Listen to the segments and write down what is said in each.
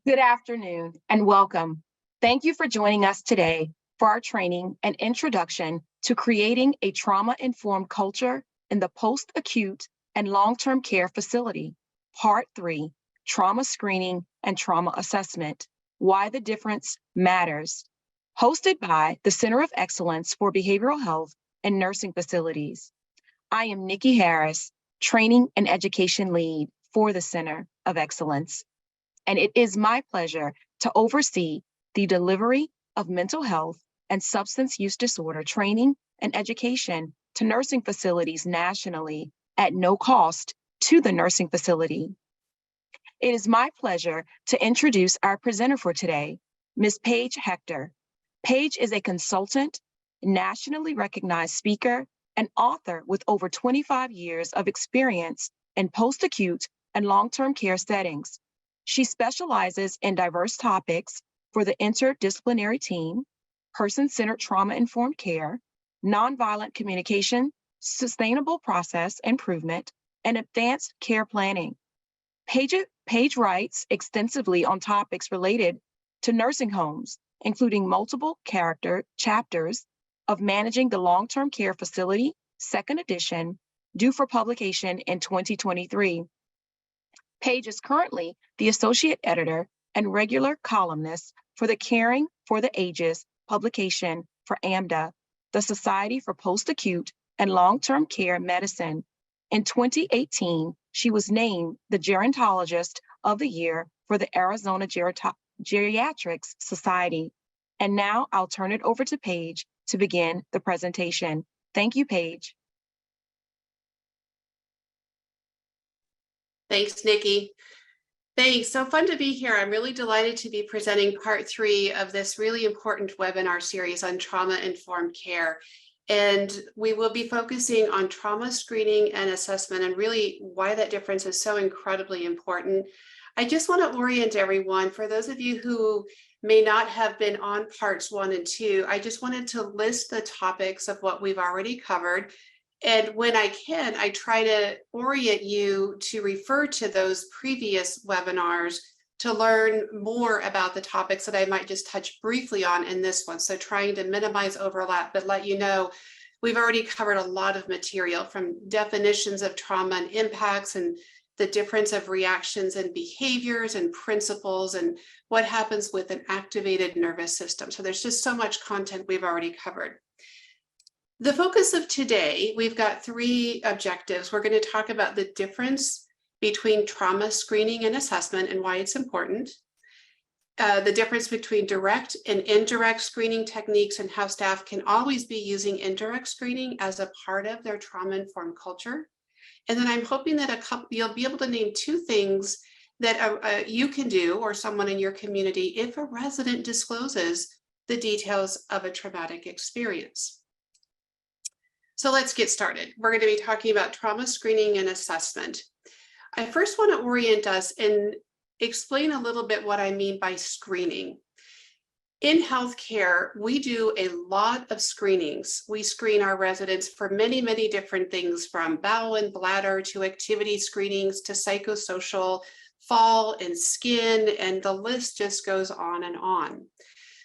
Good afternoon and welcome. Thank you for joining us today for our training and introduction to creating a trauma-informed culture in the post-acute and long-term care facility. Part 3, Trauma Screening and Trauma Assessment, Why the Difference Matters. Hosted by the Center of Excellence for Behavioral Health and Nursing Facilities. I am Nikki Harris, Training and Education Lead for the Center of Excellence. And it is my pleasure to oversee the delivery of mental health and substance use disorder training and education to nursing facilities nationally at no cost to the nursing facility. It is my pleasure to introduce our presenter for today, Ms. Paige Hector. Paige is a consultant, nationally recognized speaker, and author with over 25 years of experience in post-acute and long-term care settings. She specializes in diverse topics for the interdisciplinary team, person-centered trauma-informed care, nonviolent communication, sustainable process improvement, and advanced care planning. Paige writes extensively on topics related to nursing homes, including multiple chapters of Managing the Long-Term Care Facility, second edition, due for publication in 2023. Paige is currently the associate editor and regular columnist for the Caring for the Ages publication for AMDA, the Society for Post-Acute and Long-Term Care Medicine. In 2018, she was named the Gerontologist of the Year for the Arizona Geriatrics Society. And now I'll turn it over to Paige to begin the presentation. Thank you, Paige. Thanks, Nikki. Thanks. So fun to be here. I'm really delighted to be presenting part 3 of this really important webinar series on trauma-informed care. And we will be focusing on trauma screening and assessment and really why that difference is so incredibly important. I just want to orient everyone, for those of you who may not have been on parts 1 and 2, I just wanted to list the topics of what we've already covered. And when I can, I try to orient you to refer to those previous webinars to learn more about the topics that I might just touch briefly on in this one. So trying to minimize overlap, but let you know we've already covered a lot of material, from definitions of trauma and impacts and the difference of reactions and behaviors and principles and what happens with an activated nervous system. So there's just so much content we've already covered. The focus of today, we've got 3 objectives. We're going to talk about the difference between trauma screening and assessment and why it's important, the difference between direct and indirect screening techniques and how staff can always be using indirect screening as a part of their trauma-informed culture. And then I'm hoping that you'll be able to name 2 things that you can do, or someone in your community, if a resident discloses the details of a traumatic experience. So let's get started. We're going to be talking about trauma screening and assessment. I first want to orient us and explain a little bit what I mean by screening. In healthcare, we do a lot of screenings. We screen our residents for many, many different things, from bowel and bladder to activity screenings to psychosocial, fall and skin, and the list just goes on and on.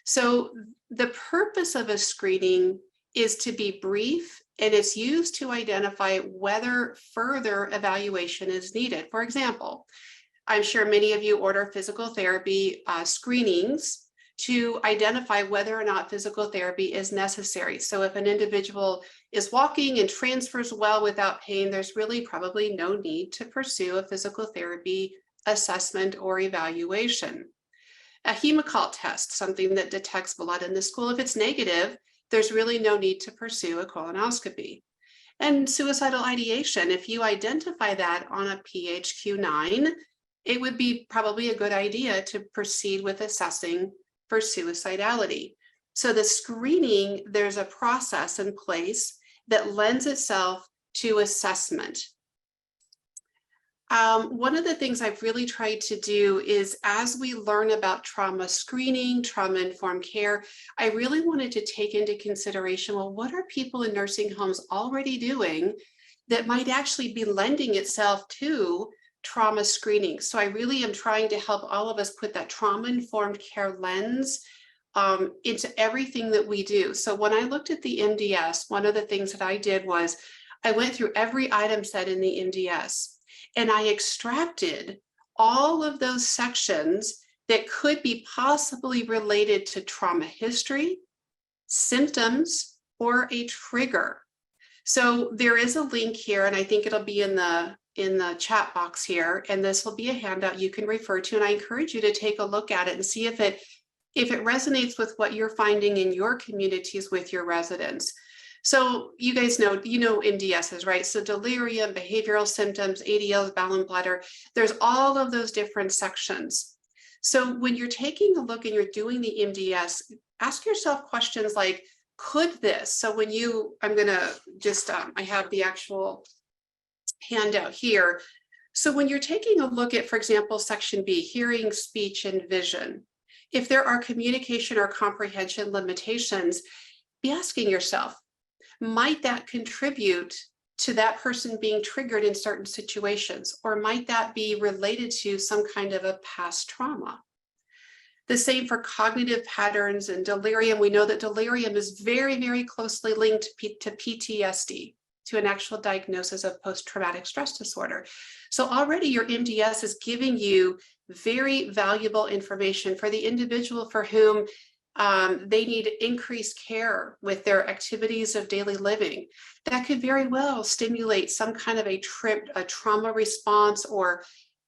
So the purpose of a screening is to be brief, and it's used to identify whether further evaluation is needed. For example, I'm sure many of you order physical therapy screenings to identify whether or not physical therapy is necessary. So if an individual is walking and transfers well without pain, there's really probably no need to pursue a physical therapy assessment or evaluation. A hemocolt test, something that detects blood in the stool, if it's negative, there's really no need to pursue a colonoscopy. And suicidal ideation, if you identify that on a PHQ-9, it would be probably a good idea to proceed with assessing for suicidality. So the screening, there's a process in place that lends itself to assessment. One of the things I've really tried to do is, as we learn about trauma screening, trauma-informed care, I really wanted to take into consideration, well, what are people in nursing homes already doing that might actually be lending itself to trauma screening. So I really am trying to help all of us put that trauma-informed care lens into everything that we do. So when I looked at the MDS, one of the things that I did was I went through every item set in the MDS and I extracted all of those sections that could be possibly related to trauma history, symptoms, or a trigger. So there is a link here, and I think it'll be in the chat box here, and this will be a handout you can refer to, and I encourage you to take a look at it and see if it resonates with what you're finding in your communities with your residents. So you guys know, MDSs, right? So delirium, behavioral symptoms, ADLs, bowel and bladder, there's all of those different sections. So when you're taking a look and you're doing the MDS, ask yourself questions like, could this? So when I'm gonna just, I have the actual handout here. So when you're taking a look at, for example, section B, hearing, speech, and vision, if there are communication or comprehension limitations, be asking yourself, might that contribute to that person being triggered in certain situations? Or might that be related to some kind of a past trauma? The same for cognitive patterns and delirium. We know that delirium is very, very closely linked to PTSD, to an actual diagnosis of post-traumatic stress disorder. So already your MDS is giving you very valuable information for the individual for whom they need increased care with their activities of daily living. That could very well stimulate some kind of a trauma response, or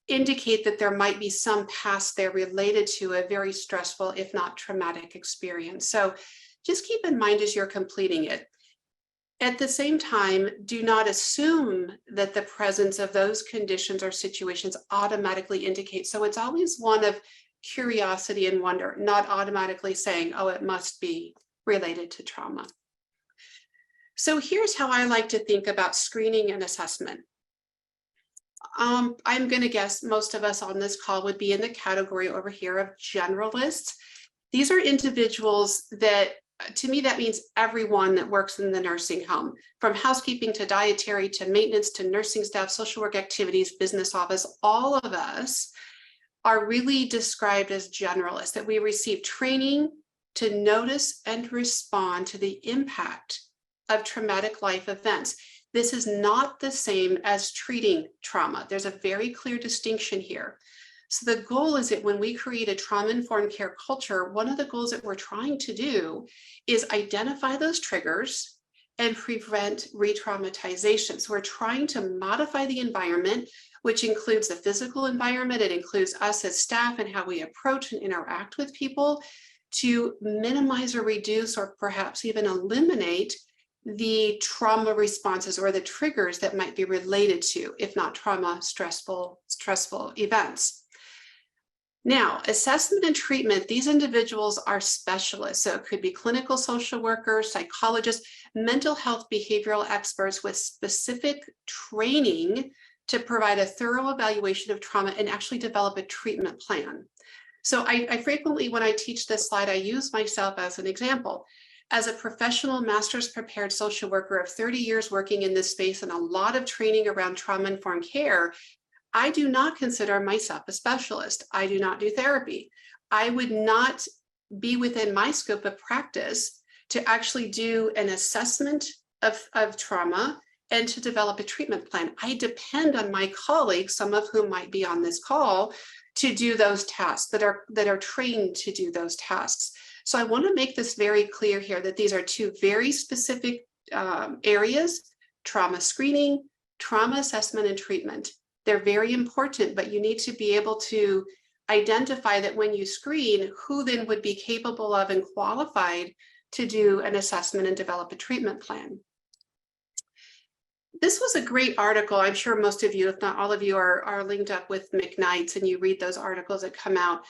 indicate that there might be some past there related to a very stressful, if not traumatic experience. So just keep in mind as you're completing it. At the same time, do not assume that the presence of those conditions or situations automatically indicate. So it's always one of curiosity and wonder, not automatically saying, oh, it must be related to trauma. So here's how I like to think about screening and assessment. I'm going to guess most of us on this call would be in the category over here of generalists. These are individuals that, to me, that means everyone that works in the nursing home, from housekeeping to dietary to maintenance to nursing staff, social work activities, business office. All of us are really described as generalists, that we receive training to notice and respond to the impact of traumatic life events. This is not the same as treating trauma. There's a very clear distinction here. So the goal is that when we create a trauma-informed care culture, one of the goals that we're trying to do is identify those triggers and prevent re-traumatization. So we're trying to modify the environment, which includes the physical environment. It includes us as staff and how we approach and interact with people, to minimize or reduce or perhaps even eliminate the trauma responses or the triggers that might be related to, if not trauma, stressful events. Now, assessment and treatment, these individuals are specialists. So it could be clinical social workers, psychologists, mental health behavioral experts with specific training to provide a thorough evaluation of trauma and actually develop a treatment plan. So I frequently, when I teach this slide, I use myself as an example. As a professional master's prepared social worker of 30 years working in this space and a lot of training around trauma-informed care, I do not consider myself a specialist. I do not do therapy. I would not be within my scope of practice to actually do an assessment of trauma and to develop a treatment plan. I depend on my colleagues, some of whom might be on this call, to do those tasks, that are trained to do those tasks. So I want to make this very clear here that these are two very specific areas: trauma screening, trauma assessment, and treatment. They're very important, but you need to be able to identify that when you screen, who then would be capable of and qualified to do an assessment and develop a treatment plan. This was a great article. I'm sure most of you, if not all of you, are linked up with McKnight's and you read those articles that come out.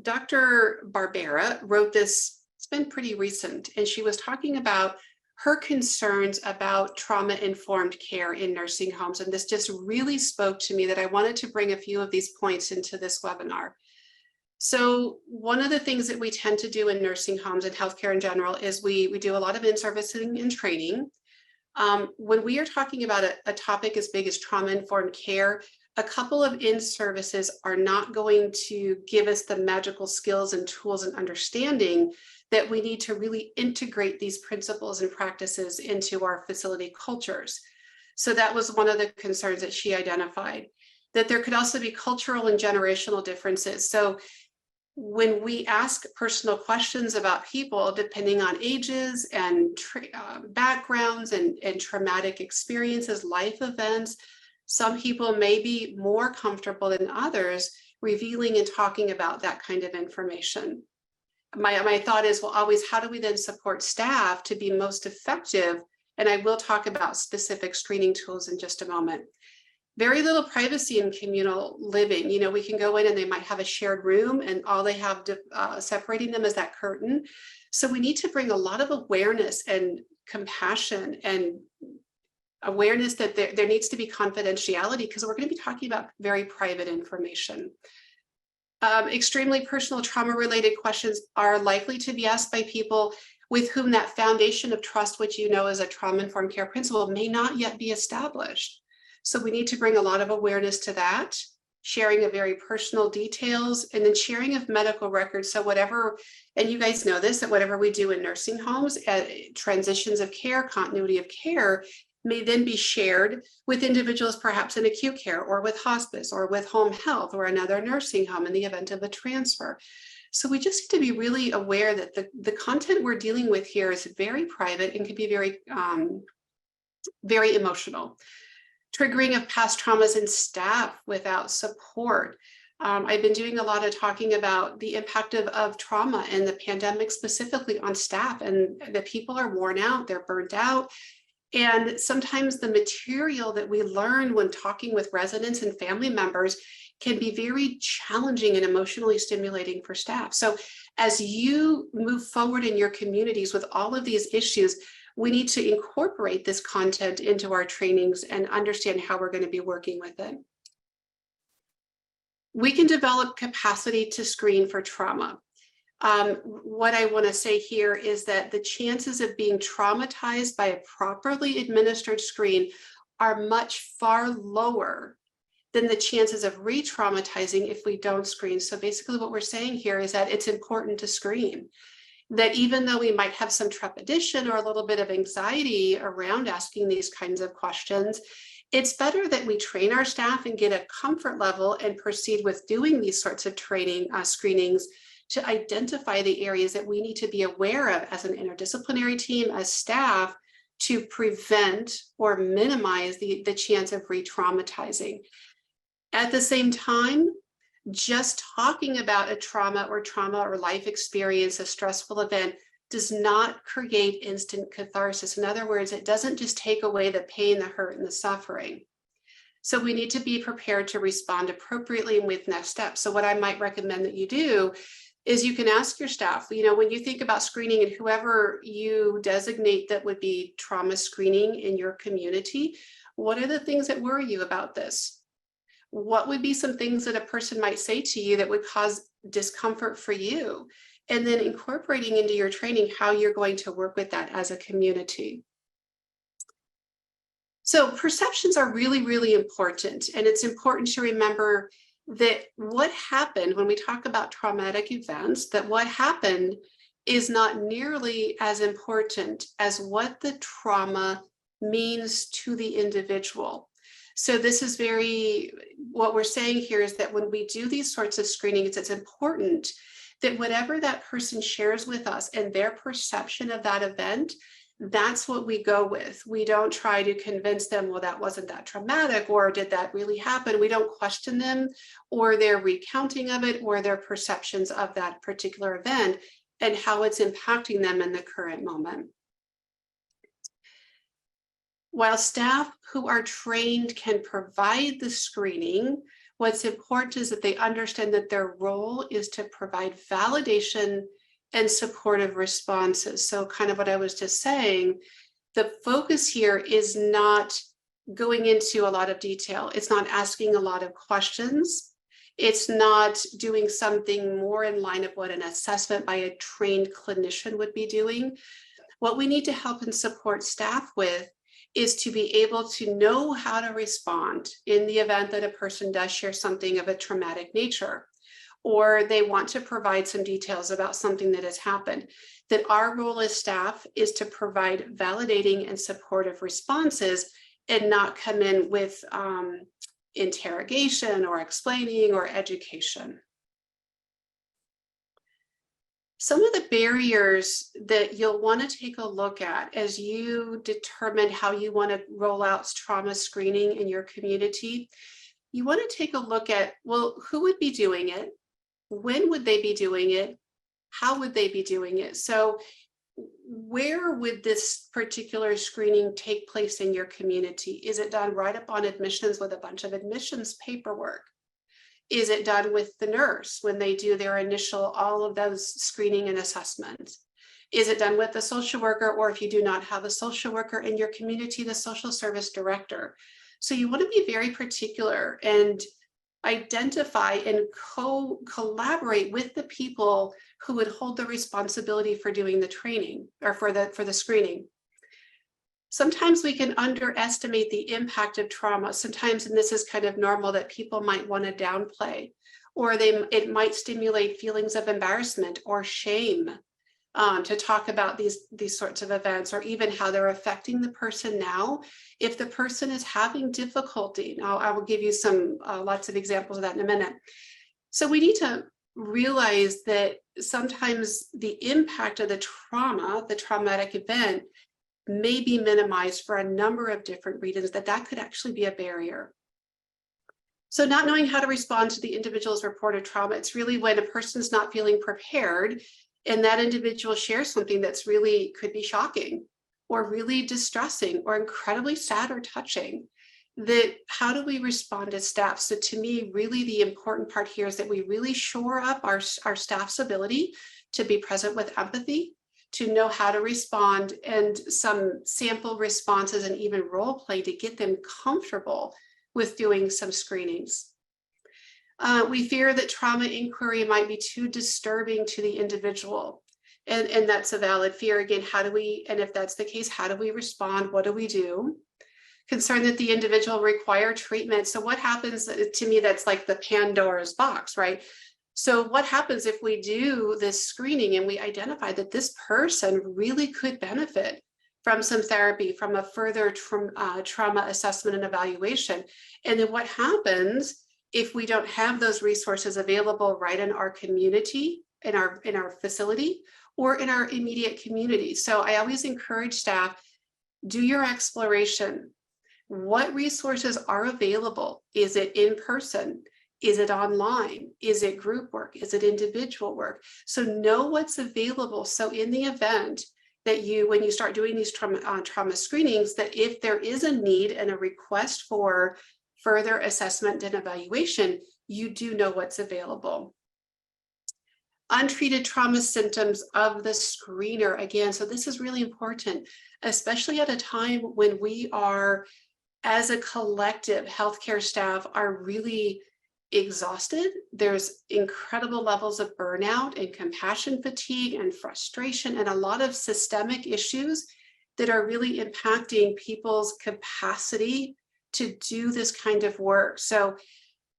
Dr. Barbera wrote this, it's been pretty recent, and she was talking about her concerns about trauma-informed care in nursing homes. And this just really spoke to me that I wanted to bring a few of these points into this webinar. So one of the things that we tend to do in nursing homes and healthcare in general is we do a lot of in-servicing and training. When we are talking about a topic as big as trauma-informed care, a couple of in-services are not going to give us the magical skills and tools and understanding that we need to really integrate these principles and practices into our facility cultures. So that was one of the concerns that she identified, that there could also be cultural and generational differences. So when we ask personal questions about people, depending on ages and backgrounds and traumatic experiences, life events, some people may be more comfortable than others revealing and talking about that kind of information. My thought is, well, always, how do we then support staff to be most effective? And I will talk about specific screening tools in just a moment. Very little privacy in communal living. You know, we can go in and they might have a shared room and all they have separating them is that curtain. So we need to bring a lot of awareness and compassion and awareness that there needs to be confidentiality, because we're going to be talking about very private information. Extremely personal trauma-related questions are likely to be asked by people with whom that foundation of trust, which you know is a trauma-informed care principle, may not yet be established. So we need to bring a lot of awareness to that, sharing of very personal details, and then sharing of medical records. So whatever, and you guys know this, that whatever we do in nursing homes, transitions of care, continuity of care, may then be shared with individuals perhaps in acute care or with hospice or with home health or another nursing home in the event of a transfer. So we just need to be really aware that the content we're dealing with here is very private and can be very, very emotional. Triggering of past traumas in staff without support. I've been doing a lot of talking about the impact of trauma and the pandemic specifically on staff, and the people are worn out, they're burnt out. And sometimes the material that we learn when talking with residents and family members can be very challenging and emotionally stimulating for staff. So as you move forward in your communities with all of these issues, we need to incorporate this content into our trainings and understand how we're going to be working with it. We can develop capacity to screen for trauma. What I want to say here is that the chances of being traumatized by a properly administered screen are much far lower than the chances of re-traumatizing if we don't screen. So basically what we're saying here is that it's important to screen. That even though we might have some trepidation or a little bit of anxiety around asking these kinds of questions, it's better that we train our staff and get a comfort level and proceed with doing these sorts of training screenings to identify the areas that we need to be aware of as an interdisciplinary team, as staff, to prevent or minimize the chance of re-traumatizing. At the same time, just talking about a trauma or life experience, a stressful event, does not create instant catharsis. In other words, it doesn't just take away the pain, the hurt, and the suffering. So we need to be prepared to respond appropriately and with next steps. So what I might recommend that you do is you can ask your staff, you know, when you think about screening and whoever you designate that would be trauma screening in your community, what are the things that worry you about this? What would be some things that a person might say to you that would cause discomfort for you? And then incorporating into your training how you're going to work with that as a community. So perceptions are really, really important. And it's important to remember that what happened when we talk about traumatic events, that what happened is not nearly as important as what the trauma means to the individual. So this is what we're saying here is that when we do these sorts of screenings, it's important that whatever that person shares with us and their perception of that event, that's what we go with. We don't try to convince them, well, that wasn't that traumatic, or did that really happen? We don't question them or their recounting of it or their perceptions of that particular event and how it's impacting them in the current moment. While staff who are trained can provide the screening, what's important is that they understand that their role is to provide validation and supportive responses. So kind of what I was just saying, the focus here is not going into a lot of detail. It's not asking a lot of questions. It's not doing something more in line of what an assessment by a trained clinician would be doing. What we need to help and support staff with is to be able to know how to respond in the event that a person does share something of a traumatic nature, or they want to provide some details about something that has happened. That our role as staff is to provide validating and supportive responses and not come in with interrogation or explaining or education. Some of the barriers that you'll want to take a look at as you determine how you want to roll out trauma screening in your community, you want to take a look at, well, who would be doing it? When would they be doing it? How would they be doing it? So where would this particular screening take place in your community? Is it done right upon admissions with a bunch of admissions paperwork? Is it done with the nurse when they do their initial, all of those screening and assessments? Is it done with the social worker, or if you do not have a social worker in your community, the social service director? So you want to be very particular and identify and collaborate with the people who would hold the responsibility for doing the training or for the screening. Sometimes we can underestimate the impact of trauma. Sometimes, and this is kind of normal, that people might want to downplay, or it might stimulate feelings of embarrassment or shame to talk about these sorts of events, or even how they're affecting the person now. If the person is having difficulty, now I will give you some lots of examples of that in a minute. So we need to realize that sometimes the impact of the trauma, the traumatic event, may be minimized for a number of different reasons, that could actually be a barrier. So not knowing how to respond to the individual's reported trauma, it's really when a person's not feeling prepared and that individual shares something that's really could be shocking or really distressing or incredibly sad or touching. That how do we respond as staff? So to me, really the important part here is that we really shore up our staff's ability to be present with empathy, to know how to respond, and some sample responses and even role play to get them comfortable with doing some screenings. We fear that trauma inquiry might be too disturbing to the individual. And that's a valid fear. Again, and if that's the case, how do we respond? What do we do? Concerned that the individual require treatment. So what happens, to me, that's like the Pandora's box, right? So what happens if we do this screening and we identify that this person really could benefit from some therapy, from a further trauma assessment and evaluation? And then what happens if we don't have those resources available right in our community, in our facility, or in our immediate community? So I always encourage staff, do your exploration. What resources are available? Is it in person? Is it online? Is it group work? Is it individual work? So know what's available. So in the event that when you start doing these trauma screenings, that if there is a need and a request for further assessment and evaluation, you do know what's available. Untreated trauma symptoms of the screener. Again, so this is really important, especially at a time when we are, as a collective, healthcare staff are really exhausted. There's incredible levels of burnout and compassion fatigue and frustration and a lot of systemic issues that are really impacting people's capacity to do this kind of work. So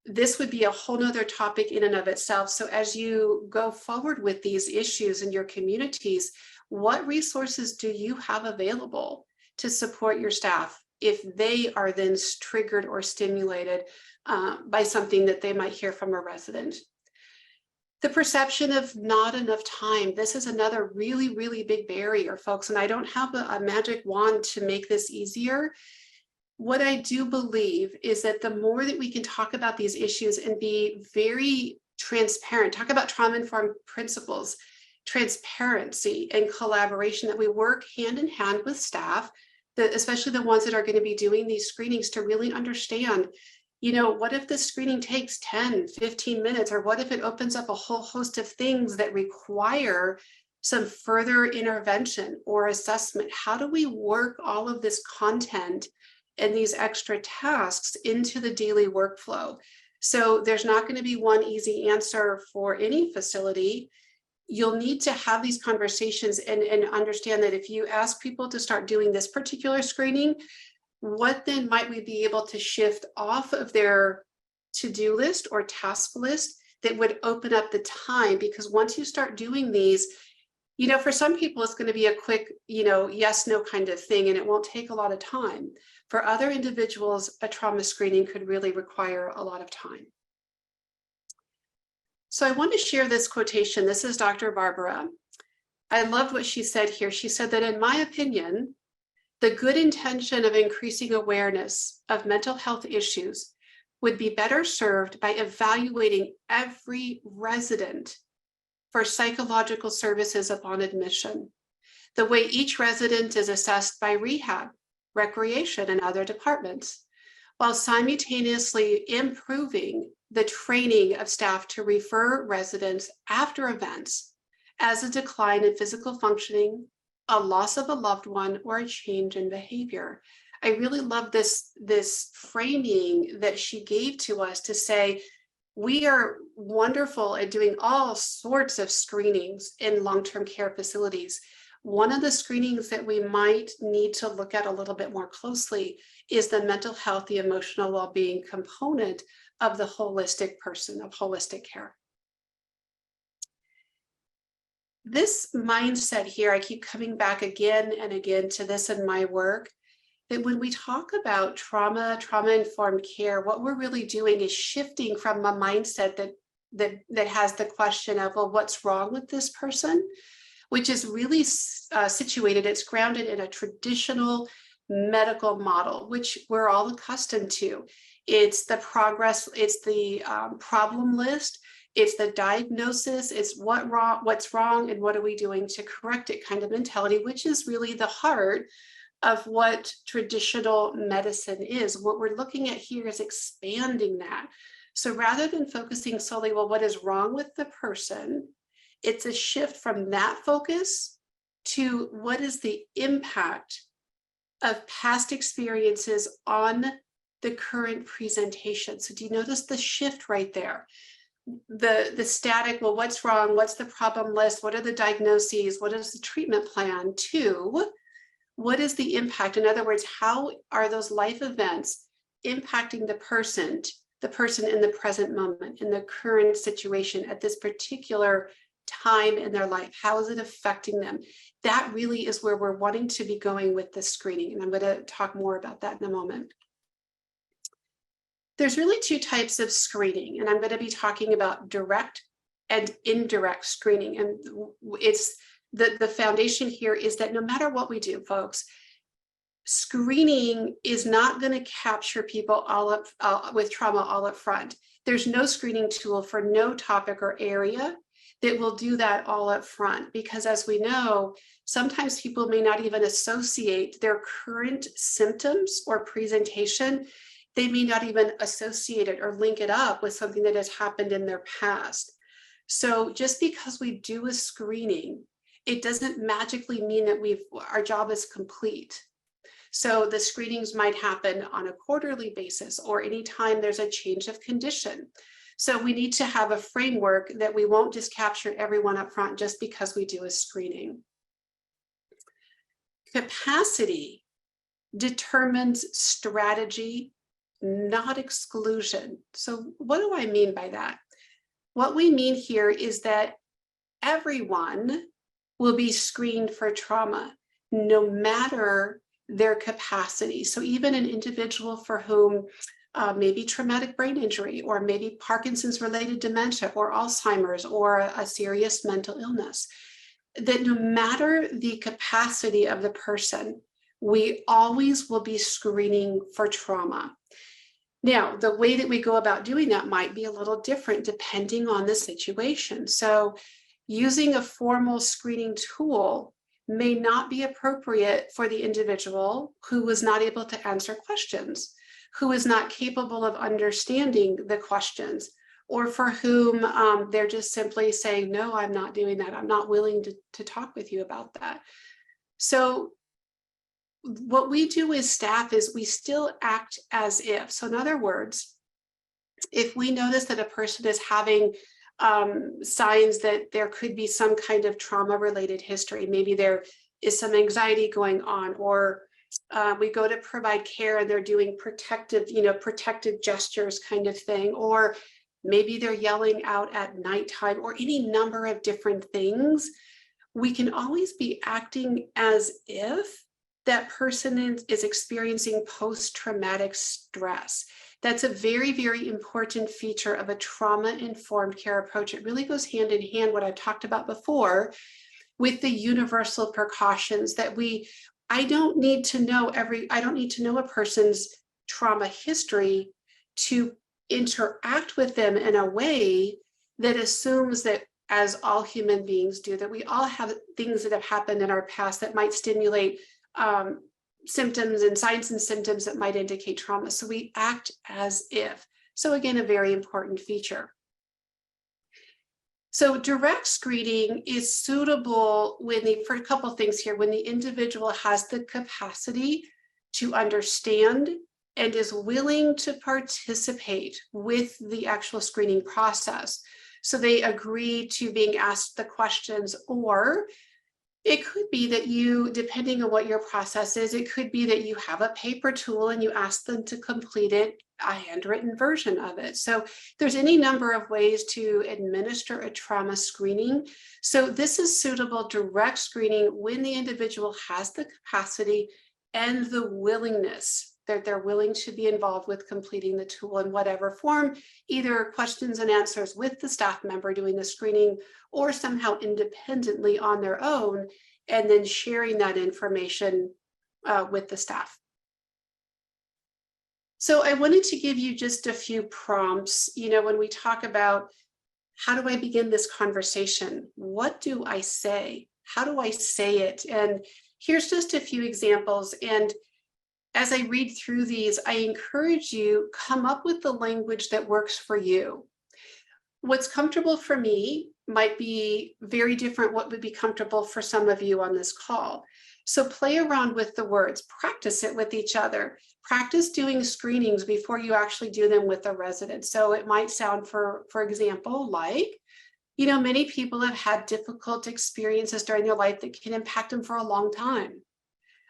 this would be a whole nother topic in and of itself. So as you go forward with these issues in your communities, what resources do you have available to support your staff if they are then triggered or stimulated by something that they might hear from a resident? The perception of not enough time. This is another really, really big barrier, folks. And I don't have a magic wand to make this easier. What I do believe is that the more that we can talk about these issues and be very transparent, talk about trauma-informed principles, transparency and collaboration, that we work hand in hand with staff, especially the ones that are going to be doing these screenings, to really understand, what if the screening takes 10, 15 minutes, or what if it opens up a whole host of things that require some further intervention or assessment? How do we work all of this content and these extra tasks into the daily workflow? So there's not going to be one easy answer for any facility. You'll need to have these conversations and understand that if you ask people to start doing this particular screening, what then might we be able to shift off of their to-do list or task list that would open up the time? Because once you start doing these, for some people, it's going to be a quick, yes, no kind of thing, and it won't take a lot of time. For other individuals, a trauma screening could really require a lot of time. So I want to share this quotation. This is Dr. Barbara. I loved what she said here. She said that, in my opinion, the good intention of increasing awareness of mental health issues would be better served by evaluating every resident for psychological services upon admission, the way each resident is assessed by rehab, recreation, and other departments, while simultaneously improving the training of staff to refer residents after events as a decline in physical functioning, a loss of a loved one, or a change in behavior. I really love this framing that she gave to us to say, we are wonderful at doing all sorts of screenings in long-term care facilities. One of the screenings that we might need to look at a little bit more closely is the mental health, the emotional well-being component of the holistic person, of holistic care. This mindset here, I keep coming back again and again to this in my work, that when we talk about trauma-informed care, what we're really doing is shifting from a mindset that has the question of, well, what's wrong with this person? Which is really situated, it's grounded in a traditional medical model, which we're all accustomed to. It's the progress, it's the problem list, it's the diagnosis, it's what's wrong and what are we doing to correct it kind of mentality, which is really the heart of what traditional medicine is. What we're looking at here is expanding that. So rather than focusing solely, well, what is wrong with the person, it's a shift from that focus to what is the impact of past experiences on the current presentation. So do you notice the shift right there? The static, well, what's wrong? What's the problem list? What are the diagnoses? What is the treatment plan? To what is the impact? In other words, how are those life events impacting the person in the present moment, in the current situation at this particular time in their life? How is it affecting them? That really is where we're wanting to be going with this screening. And I'm going to talk more about that in a moment. There's really two types of screening, and I'm going to be talking about direct and indirect screening. And it's the foundation here is that no matter what we do, folks, screening is not going to capture people all up with trauma all up front. There's no screening tool for no topic or area that will do that all up front, because as we know, sometimes people may not even associate their current symptoms or presentation. They may not even associate it or link it up with something that has happened in their past. So just because we do a screening, it doesn't magically mean that our job is complete. So the screenings might happen on a quarterly basis or anytime there's a change of condition. So we need to have a framework that we won't just capture everyone up front just because we do a screening. Capacity determines strategy, not exclusion. So what do I mean by that? What we mean here is that everyone will be screened for trauma, no matter their capacity. So even an individual for whom maybe traumatic brain injury, or maybe Parkinson's related dementia, or Alzheimer's, or a serious mental illness, that no matter the capacity of the person, we always will be screening for trauma. Now, the way that we go about doing that might be a little different depending on the situation. So using a formal screening tool may not be appropriate for the individual who was not able to answer questions, who is not capable of understanding the questions, or for whom they're just simply saying, no, I'm not doing that. I'm not willing to talk with you about that. So what we do as staff is we still act as if. So in other words, if we notice that a person is having signs that there could be some kind of trauma-related history, maybe there is some anxiety going on, or we go to provide care and they're doing protective gestures kind of thing, or maybe they're yelling out at nighttime, or any number of different things. We can always be acting as if that person is experiencing post-traumatic stress. That's a very, very important feature of a trauma-informed care approach. It really goes hand in hand, what I've talked about before, with the universal precautions that I don't need to know a person's trauma history to interact with them in a way that assumes that, as all human beings do, that we all have things that have happened in our past that might stimulate symptoms and signs and symptoms that might indicate trauma. So we act as if. So again, a very important feature. So direct screening is suitable for a couple things here, when the individual has the capacity to understand and is willing to participate with the actual screening process. So they agree to being asked the questions, or it could be that you, depending on what your process is, it could be that you have a paper tool and you ask them to complete it, a handwritten version of it. So there's any number of ways to administer a trauma screening. So this is suitable direct screening when the individual has the capacity and the willingness, that they're willing to be involved with completing the tool in whatever form, either questions and answers with the staff member doing the screening, or somehow independently on their own, and then sharing that information with the staff. So I wanted to give you just a few prompts. When we talk about, how do I begin this conversation? What do I say? How do I say it? And here's just a few examples. And as I read through these, I encourage you, come up with the language that works for you. What's comfortable for me might be very different what would be comfortable for some of you on this call. So play around with the words, practice it with each other. Practice doing screenings before you actually do them with a resident. So it might sound, for example, like, many people have had difficult experiences during their life that can impact them for a long time.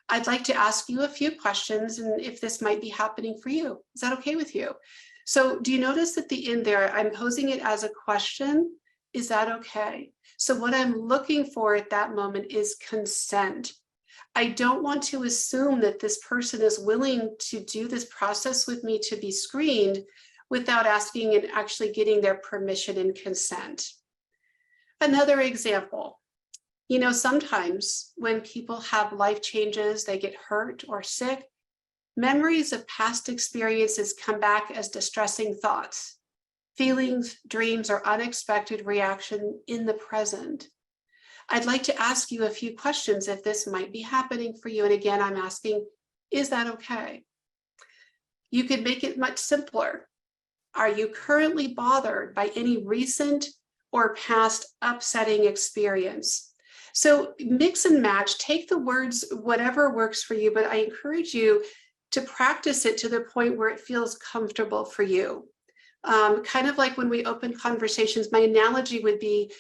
I'd like to ask you a few questions, and if this might be happening for you. Is that okay with you? So do you notice at the end there, I'm posing it as a question? Is that okay? So what I'm looking for at that moment is consent. I don't want to assume that this person is willing to do this process with me to be screened without asking and actually getting their permission and consent. Another example, sometimes when people have life changes, they get hurt or sick, memories of past experiences come back as distressing thoughts, feelings, dreams, or unexpected reaction in the present. I'd like to ask you a few questions if this might be happening for you. And again, I'm asking, is that okay? You could make it much simpler. Are you currently bothered by any recent or past upsetting experience? So mix and match, take the words, whatever works for you, but I encourage you to practice it to the point where it feels comfortable for you. Kind of like when we open conversations, my analogy would be,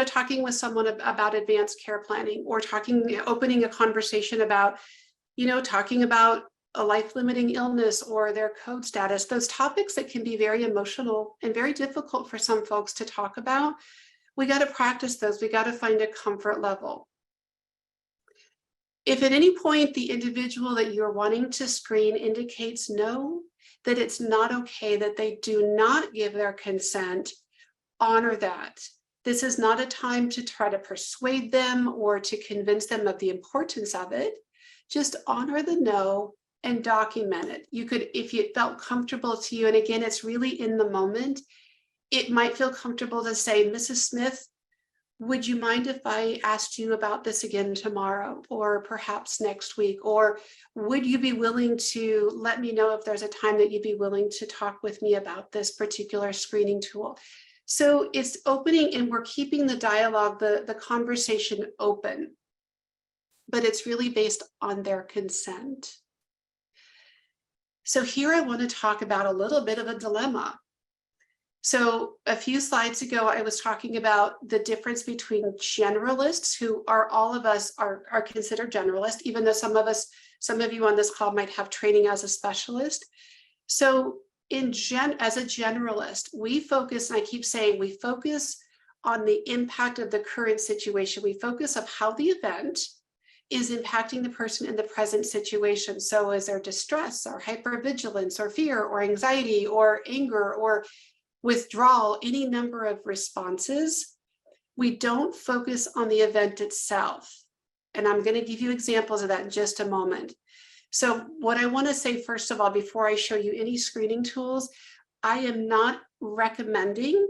talking with someone about advanced care planning, or opening a conversation about, talking about a life-limiting illness or their code status, those topics that can be very emotional and very difficult for some folks to talk about. We got to practice those. We got to find a comfort level. If at any point the individual that you're wanting to screen indicates no, that it's not okay, that they do not give their consent, honor that. This is not a time to try to persuade them or to convince them of the importance of it. Just honor the no and document it. You could, if it felt comfortable to you, and again, it's really in the moment, it might feel comfortable to say, Mrs. Smith, would you mind if I asked you about this again tomorrow, or perhaps next week? Or would you be willing to let me know if there's a time that you'd be willing to talk with me about this particular screening tool? So it's opening, and we're keeping the dialogue, the conversation open, but it's really based on their consent. So here I want to talk about a little bit of a dilemma. So a few slides ago, I was talking about the difference between generalists, who are, all of us are considered generalists, even though some of us Some of you on this call might have training as a specialist. So as a generalist, we focus, and I keep saying, we focus on the impact of the current situation. We focus on how the event is impacting the person in the present situation. So is there distress or hypervigilance or fear or anxiety or anger or withdrawal, any number of responses? We don't focus on the event itself. And I'm going to give you examples of that in just a moment. So what I want to say, first of all, before I show you any screening tools, I am not recommending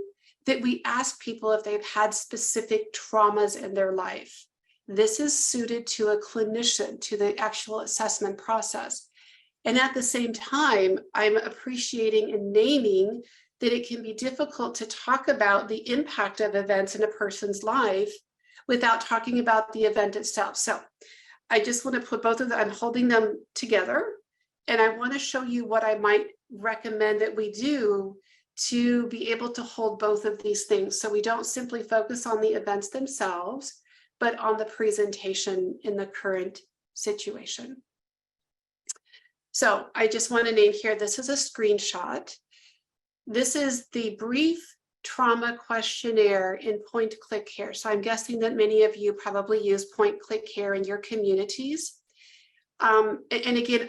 that we ask people if they've had specific traumas in their life. This is suited to a clinician, to the actual assessment process. And at the same time, I'm appreciating and naming that it can be difficult to talk about the impact of events in a person's life without talking about the event itself. So I just want to put both of them, I'm holding them together, and I want to show you what I might recommend that we do to be able to hold both of these things. So we don't simply focus on the events themselves, but on the presentation in the current situation. So I just want to name here, this is a screenshot. This is the brief trauma questionnaire in Point Click Care. So I'm guessing that many of you probably use Point Click Care in your communities. And again,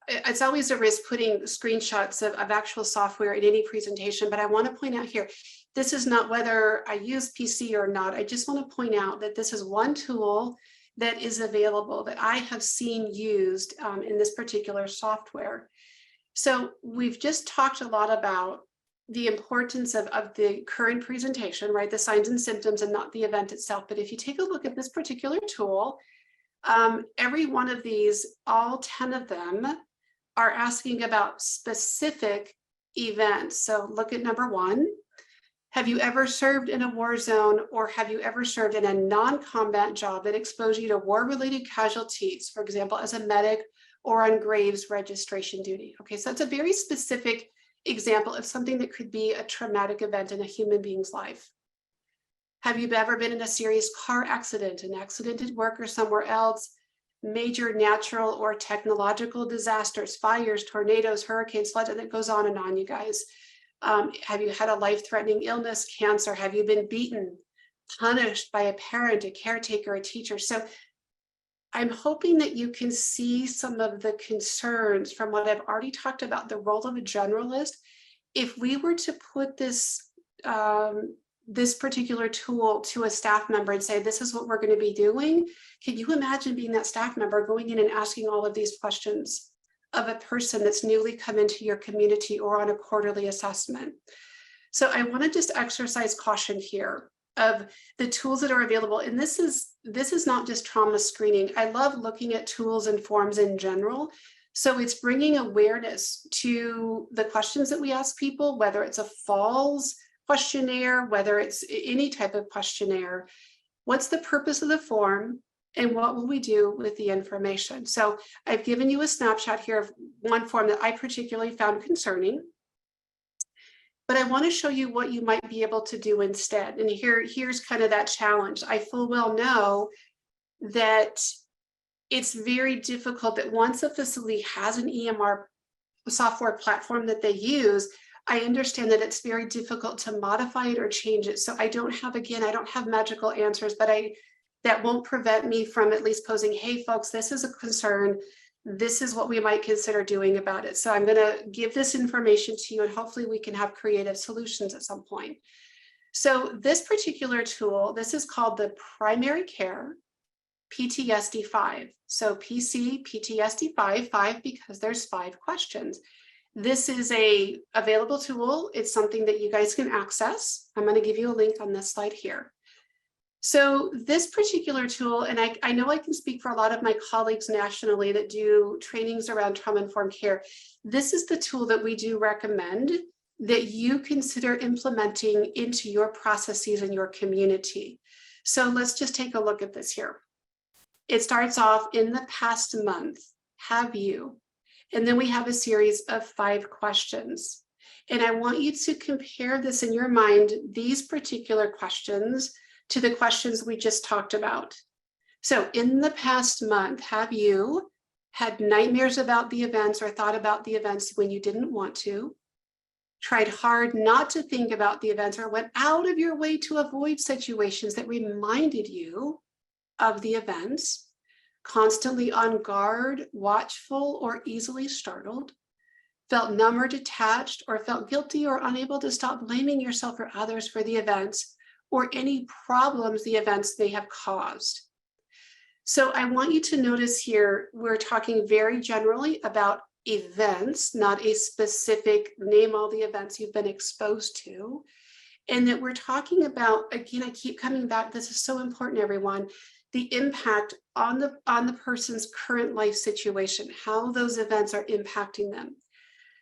it's always a risk putting screenshots of actual software in any presentation, but I want to point out here, this is not whether I use PC or not. I just want to point out that this is one tool that is available that I have seen used in this particular software. So we've just talked a lot about the importance of the current presentation, right? The signs and symptoms and not the event itself. But if you take a look at this particular tool, every one of these, all 10 of them are asking about specific events. So look at number 1. Have you ever served in a war zone, or have you ever served in a non-combat job that exposed you to war-related casualties, for example, as a medic or on Graves registration duty? Okay, so that's a very specific example of something that could be a traumatic event in a human being's life. Have you ever been in a serious car accident, an accident at work or somewhere else, major natural or technological disasters, fires, tornadoes, hurricanes, floods, and it goes on, you guys. Have you had a life-threatening illness, cancer? Have you been beaten, punished by a parent, a caretaker, a teacher? So I'm hoping that you can see some of the concerns from what I've already talked about, the role of a generalist. If we were to put this, this particular tool to a staff member and say, this is what we're going to be doing, can you imagine being that staff member going in and asking all of these questions of a person that's newly come into your community or on a quarterly assessment? So I want to just exercise caution here of the tools that are available. And this is not just trauma screening. I love looking at tools and forms in general. So it's bringing awareness to the questions that we ask people, whether it's a falls questionnaire, whether it's any type of questionnaire. What's the purpose of the form? And what will we do with the information? So I've given you a snapshot here of one form that I particularly found concerning. But I want to show you what you might be able to do instead. And here's kind of that challenge. I full well know that it's very difficult that once a facility has an EMR software platform that they use, I understand that it's very difficult to modify it or change it. So I don't have magical answers, but that won't prevent me from at least posing, hey folks, this is a concern. This is what we might consider doing about it. So I'm going to give this information to you, and hopefully we can have creative solutions at some point. So this particular tool, this is called the Primary Care PTSD-5. So PC PTSD-5, 5 because there's 5 questions. This is a available tool. It's something that you guys can access. I'm going to give you a link on this slide here. So this particular tool, and I know I can speak for a lot of my colleagues nationally that do trainings around trauma-informed care. This is the tool that we do recommend that you consider implementing into your processes in your community. So let's just take a look at this here. It starts off, in the past month, have you? And then we have a series of 5 questions. And I want you to compare this in your mind, these particular questions, to the questions we just talked about. So in the past month, have you had nightmares about the events or thought about the events when you didn't want to, tried hard not to think about the events, or went out of your way to avoid situations that reminded you of the events, constantly on guard, watchful, or easily startled, felt numb or detached, or felt guilty or unable to stop blaming yourself or others for the events or any problems the events may have caused. So I want you to notice here, we're talking very generally about events, not a specific name all the events you've been exposed to. And that we're talking about, again, I keep coming back, this is so important, everyone, the impact on the person's current life situation, how those events are impacting them.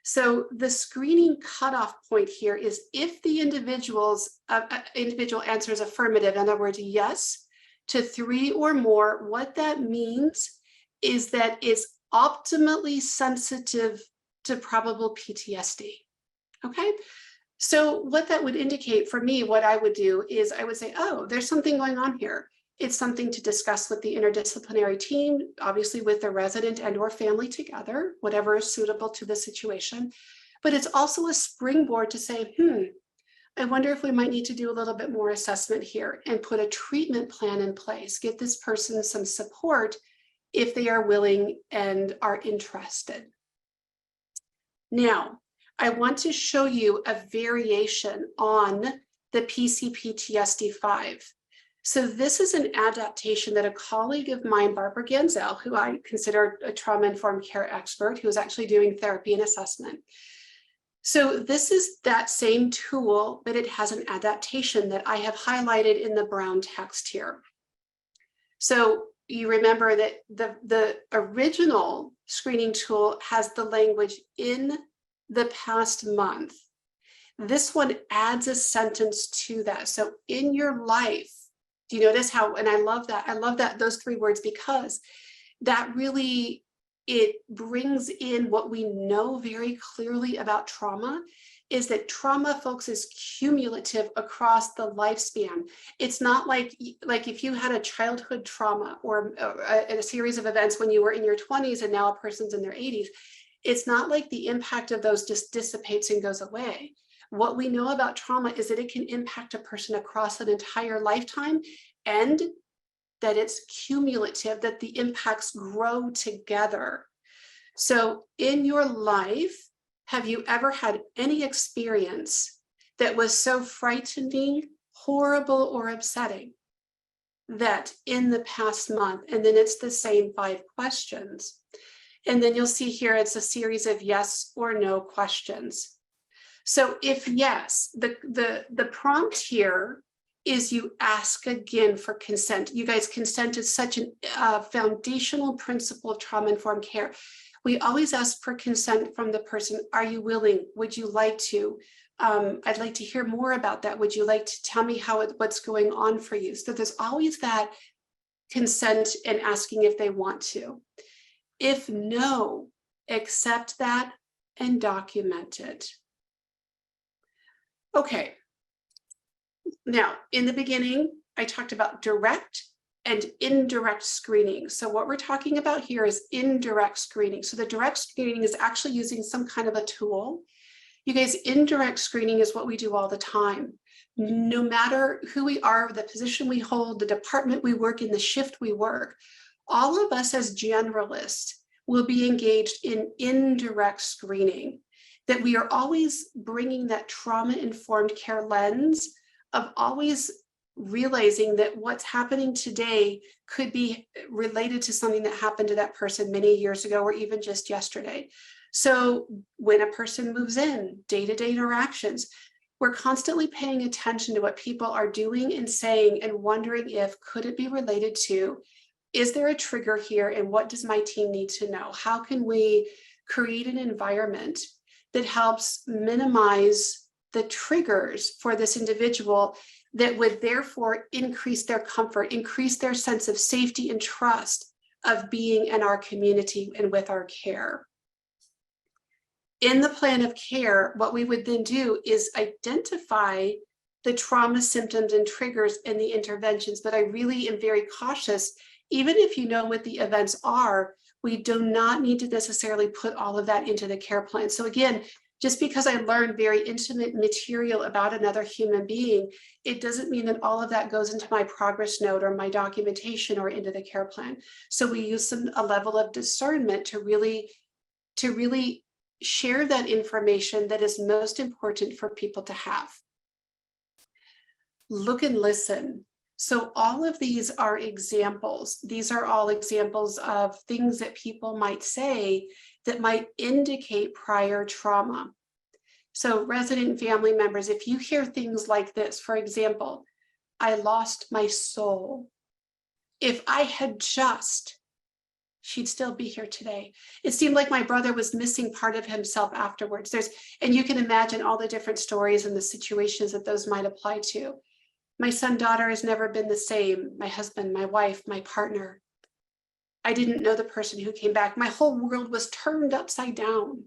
So the screening cutoff point here is if the individual answers affirmative, in other words, yes to 3 or more, what that means is that it's optimally sensitive to probable PTSD. Okay. So what that would indicate for me, what I would do is I would say, oh, there's something going on here. It's something to discuss with the interdisciplinary team, obviously with the resident and or family together, whatever is suitable to the situation. But it's also a springboard to say, I wonder if we might need to do a little bit more assessment here and put a treatment plan in place, get this person some support if they are willing and are interested. Now, I want to show you a variation on the PCPTSD-5. So this is an adaptation that a colleague of mine, Barbara Ganzel, who I consider a trauma-informed care expert, who is actually doing therapy and assessment. So this is that same tool, but it has an adaptation that I have highlighted in the brown text here. So you remember that the original screening tool has the language in the past month. This one adds a sentence to that. So in your life, do you notice how, and I love that, those 3 words, because that really, it brings in what we know very clearly about trauma, is that trauma, folks, is cumulative across the lifespan. It's not like if you had a childhood trauma or a series of events when you were in your 20s and now a person's in their 80s, it's not like the impact of those just dissipates and goes away. What we know about trauma is that it can impact a person across an entire lifetime, and that it's cumulative, that the impacts grow together. So in your life, have you ever had any experience that was so frightening, horrible, or upsetting that in the past month, and then it's the same 5 questions. And then you'll see here, it's a series of yes or no questions. So if yes, the prompt here is you ask again for consent. You guys, consent is such a foundational principle of trauma-informed care. We always ask for consent from the person. Are you willing? Would you like to? I'd like to hear more about that. Would you like to tell me what's going on for you? So there's always that consent and asking if they want to. If no, accept that and document it. Okay. Now, in the beginning, I talked about direct and indirect screening. So what we're talking about here is indirect screening. So the direct screening is actually using some kind of a tool. You guys, indirect screening is what we do all the time. No matter who we are, the position we hold, the department we work in, the shift we work, all of us as generalists will be engaged in indirect screening, that we are always bringing that trauma-informed care lens of always realizing that what's happening today could be related to something that happened to that person many years ago or even just yesterday. So when a person moves in, day-to-day interactions, we're constantly paying attention to what people are doing and saying and wondering if, could it be related to, is there a trigger here, and what does my team need to know? How can we create an environment that helps minimize the triggers for this individual that would therefore increase their comfort, increase their sense of safety and trust of being in our community and with our care. In the plan of care, what we would then do is identify the trauma symptoms and triggers and the interventions, but I really am very cautious, even if you know what the events are, We do not need to necessarily put all of that into the care plan. So again, just because I learned very intimate material about another human being, it doesn't mean that all of that goes into my progress note or my documentation or into the care plan. So we use a level of discernment to really share that information that is most important for people to have. Look and listen. So all of these are examples. These are all examples of things that people might say that might indicate prior trauma. So resident family members, if you hear things like this, for example, I lost my soul. If I had just, she'd still be here today. It seemed like my brother was missing part of himself afterwards. And you can imagine all the different stories and the situations that those might apply to. My son, daughter has never been the same. My husband, my wife, my partner. I didn't know the person who came back. My whole world was turned upside down.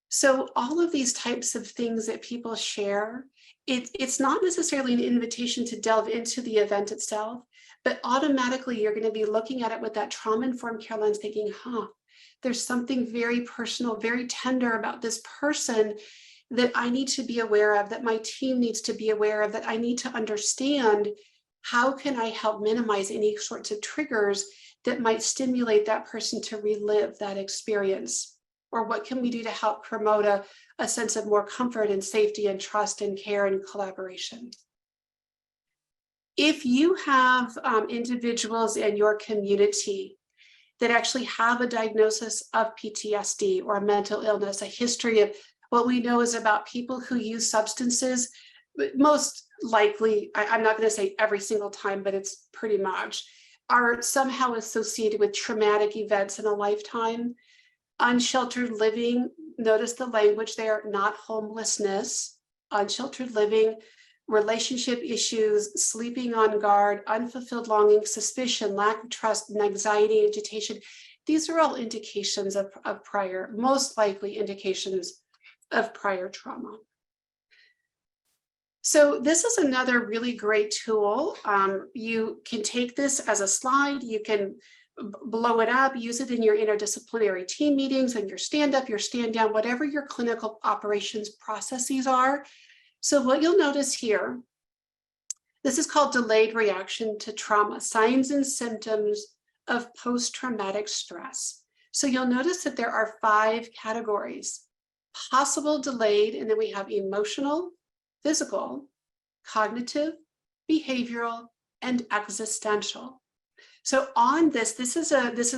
So all of these types of things that people share, it's not necessarily an invitation to delve into the event itself, but automatically you're going to be looking at it with that trauma-informed care lens thinking, there's something very personal, very tender about this person that I need to be aware of, that my team needs to be aware of, that I need to understand. How can I help minimize any sorts of triggers that might stimulate that person to relive that experience? Or what can we do to help promote a sense of more comfort and safety and trust and care and collaboration? If you have individuals in your community that actually have a diagnosis of PTSD or a mental illness, a history of what we know is about people who use substances, most likely, I'm not going to say every single time, but it's pretty much, are somehow associated with traumatic events in a lifetime. Unsheltered living, notice the language there, not homelessness, unsheltered living, relationship issues, sleeping on guard, unfulfilled longing, suspicion, lack of trust, and anxiety, agitation. These are all indications of prior, most likely indications of prior trauma. So this is another really great tool. You can take this as a slide, you can blow it up, use it in your interdisciplinary team meetings and your stand up, your stand down, whatever your clinical operations processes are. So what you'll notice here, this is called delayed reaction to trauma, signs and symptoms of post-traumatic stress. So you'll notice that there are 5 categories: possible, delayed, and then we have emotional, physical, cognitive, behavioral, and existential. So on this is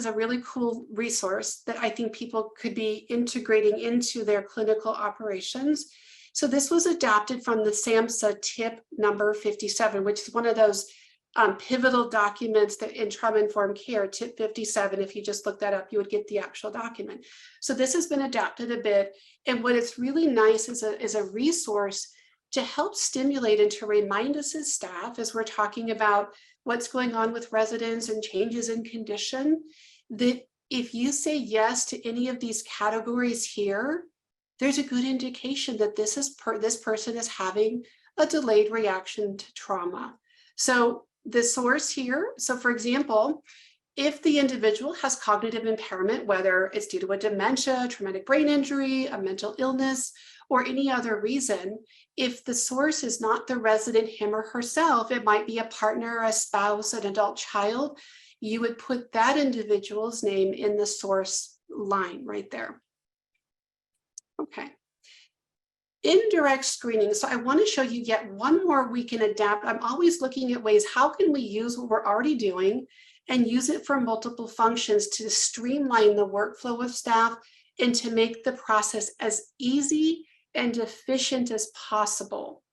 a really cool resource that I think people could be integrating into their clinical operations. So this was adapted from the SAMHSA tip number 57, which is one of those pivotal documents that in trauma-informed care, tip 57, if you just look that up, you would get the actual document. So this has been adapted a bit. And what it's really nice is a resource to help stimulate and to remind us as staff, as we're talking about what's going on with residents and changes in condition, that if you say yes to any of these categories here, there's a good indication that this person is having a delayed reaction to trauma. So the source here, so for example, if the individual has cognitive impairment, whether it's due to a dementia, traumatic brain injury, a mental illness, or any other reason, if the source is not the resident, him or herself, it might be a partner, a spouse, an adult child, you would put that individual's name in the source line right there. Okay. Indirect screening. So I want to show you yet one more we can adapt. I'm always looking at ways, how can we use what we're already doing and use it for multiple functions to streamline the workflow of staff and to make the process as easy and efficient as possible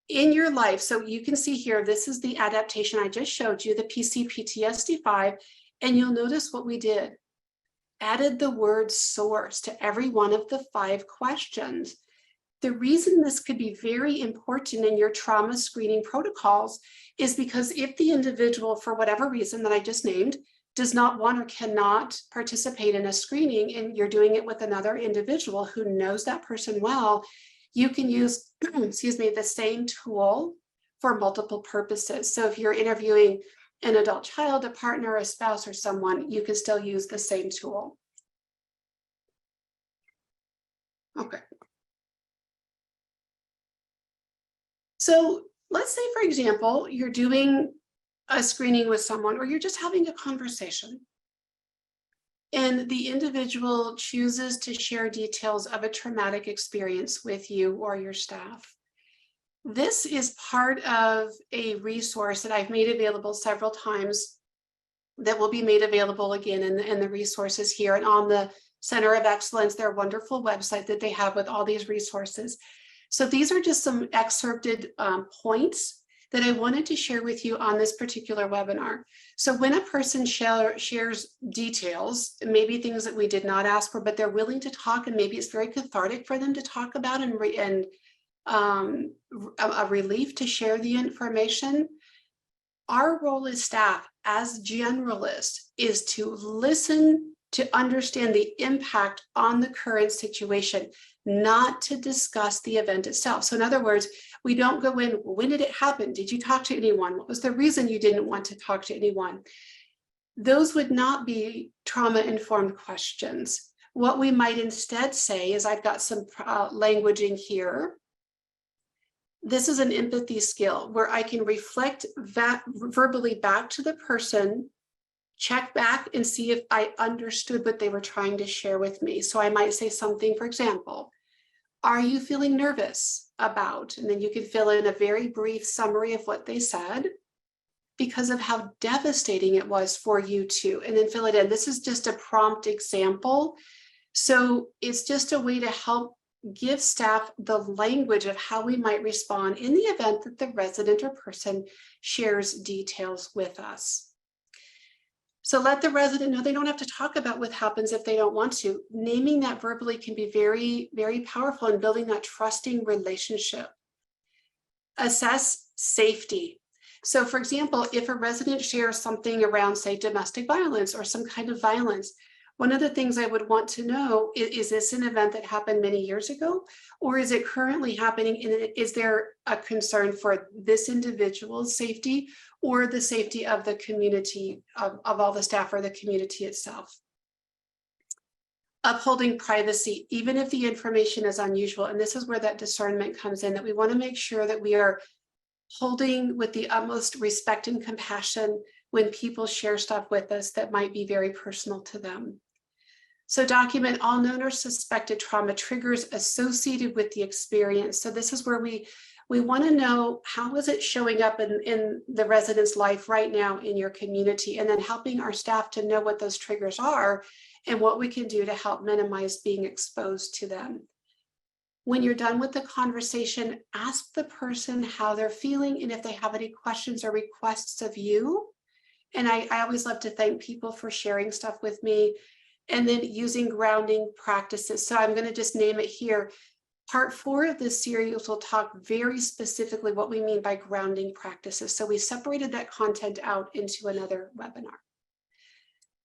in your life. So you can see here, this is the adaptation I just showed you, the PC-PTSD-5, and you'll notice what we did. Added the word source to every one of the 5 questions. The reason this could be very important in your trauma screening protocols is because if the individual, for whatever reason that I just named, does not want or cannot participate in a screening and you're doing it with another individual who knows that person well, you can use, excuse me, the same tool for multiple purposes. So if you're interviewing an adult child, a partner, a spouse, or someone, you can still use the same tool. Okay. So let's say, for example, you're doing a screening with someone, or you're just having a conversation, and the individual chooses to share details of a traumatic experience with you or your staff. This is part of a resource that I've made available several times that will be made available again in the resources here and on the Center of Excellence, their wonderful website that they have with all these resources. So these are just some excerpted points that I wanted to share with you on this particular webinar. So when a person shares details, maybe things that we did not ask for, but they're willing to talk, and maybe it's very cathartic for them to talk about, and a relief to share the information, our role as staff, as generalists, is to listen, to understand the impact on the current situation, not to discuss the event itself. So in other words, we don't go in, when did it happen? Did you talk to anyone? What was the reason you didn't want to talk to anyone? Those would not be trauma-informed questions. What we might instead say is, I've got some languaging here. This is an empathy skill where I can reflect that verbally back to the person, check back and see if I understood what they were trying to share with me. So I might say something, for example, are you feeling nervous about? And then you can fill in a very brief summary of what they said because of how devastating it was for you too. And then fill it in. This is just a prompt example. So it's just a way to help give staff the language of how we might respond in the event that the resident or person shares details with us. So let the resident know they don't have to talk about what happens if they don't want to. Naming that verbally can be very, very powerful in building that trusting relationship. Assess safety. So for example, if a resident shares something around, say, domestic violence or some kind of violence, one of the things I would want to know is this an event that happened many years ago, or is it currently happening? And is there a concern for this individual's safety or the safety of the community, of all the staff or the community itself? Upholding privacy, even if the information is unusual. And this is where that discernment comes in, that we want to make sure that we are holding with the utmost respect and compassion when people share stuff with us that might be very personal to them. So document all known or suspected trauma triggers associated with the experience. So this is where we want to know, how is it showing up in the resident's life right now in your community, and then helping our staff to know what those triggers are and what we can do to help minimize being exposed to them. When you're done with the conversation, ask the person how they're feeling and if they have any questions or requests of you. And I always love to thank people for sharing stuff with me. And then using grounding practices. So I'm going to just name it here. Part 4 of this series will talk very specifically what we mean by grounding practices. So we separated that content out into another webinar.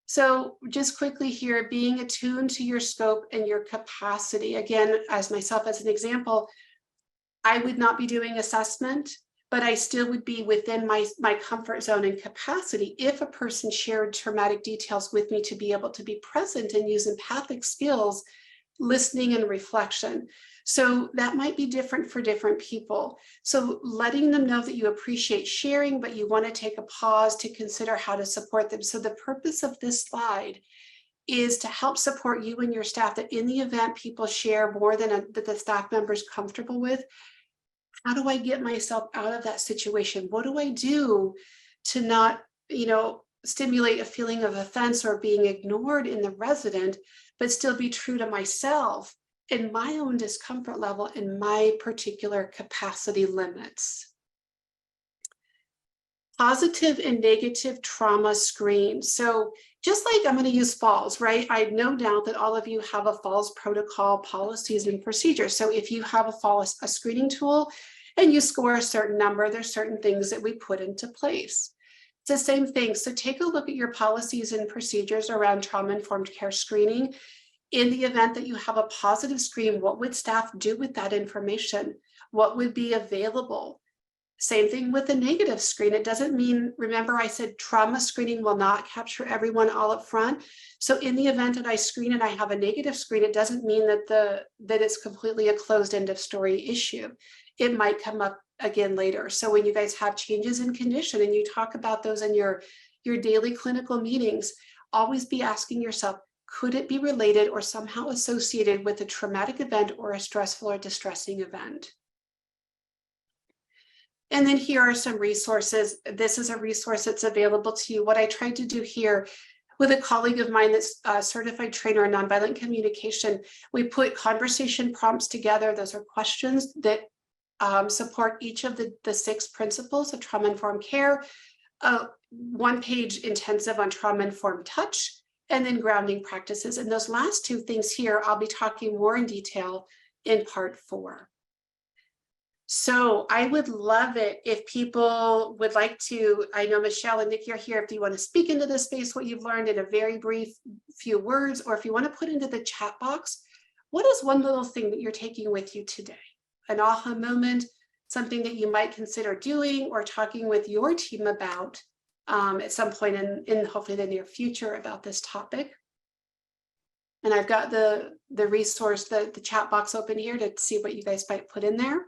So just quickly here, being attuned to your scope and your capacity. Again, as myself as an example, I would not be doing assessment, but I still would be within my comfort zone and capacity if a person shared traumatic details with me to be able to be present and use empathic skills, listening and reflection. So that might be different for different people. So letting them know that you appreciate sharing, but you want to take a pause to consider how to support them. So the purpose of this slide is to help support you and your staff, that in the event people share more than that the staff member is comfortable with, how do I get myself out of that situation? What do I do to not, stimulate a feeling of offense or being ignored in the resident, but still be true to myself and my own discomfort level and my particular capacity limits? Positive and negative trauma screen. So just like I'm going to use falls, right? I no doubt that all of you have a falls protocol, policies, and procedures. So if you have a screening tool and you score a certain number, there's certain things that we put into place. It's the same thing. So take a look at your policies and procedures around trauma-informed care screening. In the event that you have a positive screen, what would staff do with that information? What would be available? Same thing with the negative screen. It doesn't mean, remember I said trauma screening will not capture everyone all up front. So in the event that I screen and I have a negative screen, it doesn't mean that it's completely a closed end of story issue. It might come up again later. So when you guys have changes in condition and you talk about those in your daily clinical meetings, always be asking yourself, could it be related or somehow associated with a traumatic event or a stressful or distressing event? And then here are some resources. This is a resource that's available to you. What I tried to do here with a colleague of mine that's a certified trainer in nonviolent communication, we put conversation prompts together. Those are questions that support each of the 6 principles of trauma-informed care, one-page intensive on trauma-informed touch, and then grounding practices. And those last 2 things here, I'll be talking more in detail in part 4. So I would love it if people would like to, I know Michelle and Nick, you're here, if you want to speak into this space, what you've learned in a very brief few words, or if you want to put into the chat box, what is one little thing that you're taking with you today? An aha moment, something that you might consider doing or talking with your team about at some point in hopefully the near future about this topic. And I've got the resource, the chat box open here to see what you guys might put in there.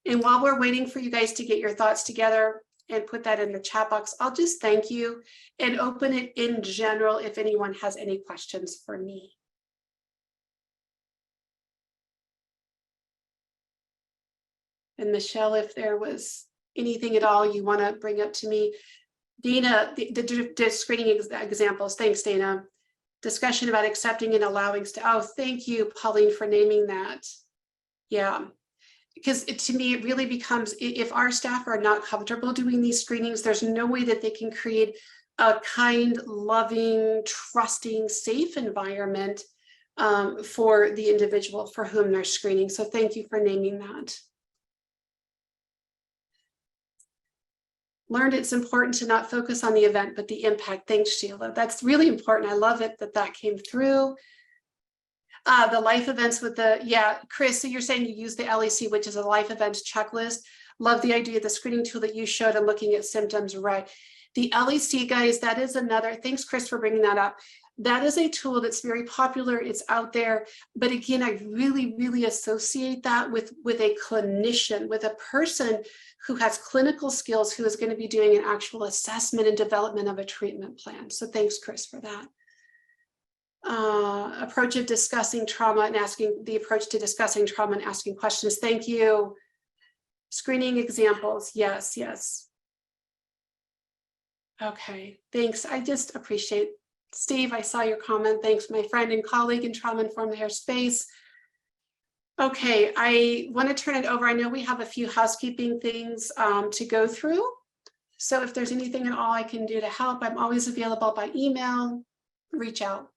And while we're waiting for you guys to get your thoughts together and put that in the chat box, I'll just thank you and open it in general if anyone has any questions for me. And Michelle, if there was anything at all you want to bring up to me. Dana, the screening examples. Thanks, Dana. Discussion about accepting and allowing. Oh, thank you, Pauline, for naming that. Yeah. Because to me, it really becomes, if our staff are not comfortable doing these screenings, there's no way that they can create a kind, loving, trusting, safe environment for the individual for whom they're screening. So thank you for naming that. Learned it's important to not focus on the event, but the impact. Thanks, Sheila. That's really important. I love it that came through. The life events with Chris, so you're saying you use the LEC, which is a life events checklist. Love the idea of the screening tool that you showed and looking at symptoms, right? The LEC, guys, that is another, thanks, Chris, for bringing that up. That is a tool that's very popular. It's out there. But again, I really, really associate that with a clinician, with a person who has clinical skills, who is going to be doing an actual assessment and development of a treatment plan. So thanks, Chris, for that. Approach of discussing trauma and asking the approach to discussing trauma and asking questions. Thank you. Screening examples. Yes, yes. Okay, thanks. I just appreciate, Steve, I saw your comment. Thanks, my friend and colleague in trauma-informed care space. Okay, I want to turn it over. I know we have a few housekeeping things to go through. So if there's anything at all I can do to help, I'm always available by email. Reach out.